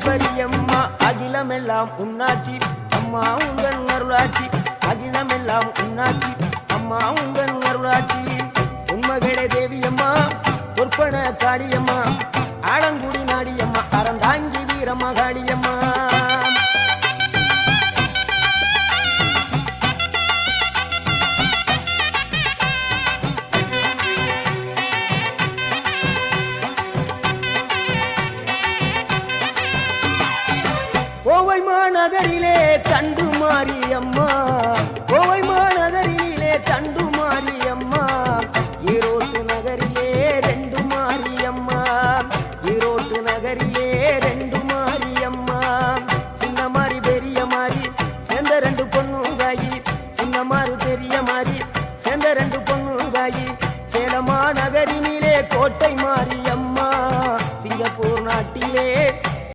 ஈஸ்வரியம்மா அகிலமெல்லாம் உன்னாட்சி அம்மா உங்கள் அருளாட்சி அகிலமெல்லாம் உன்னாட்சி அம்மா உங்கள் அருளாட்சி உண்மகளே தேவியம்மா பொற்பன காளியம்மா ஆலங்குடி நாடியம்மா அறந்தாங்கி வீரம்மா காளியம்மா கோவை மாநகரிலே தண்டு மாரியம்மா கோவை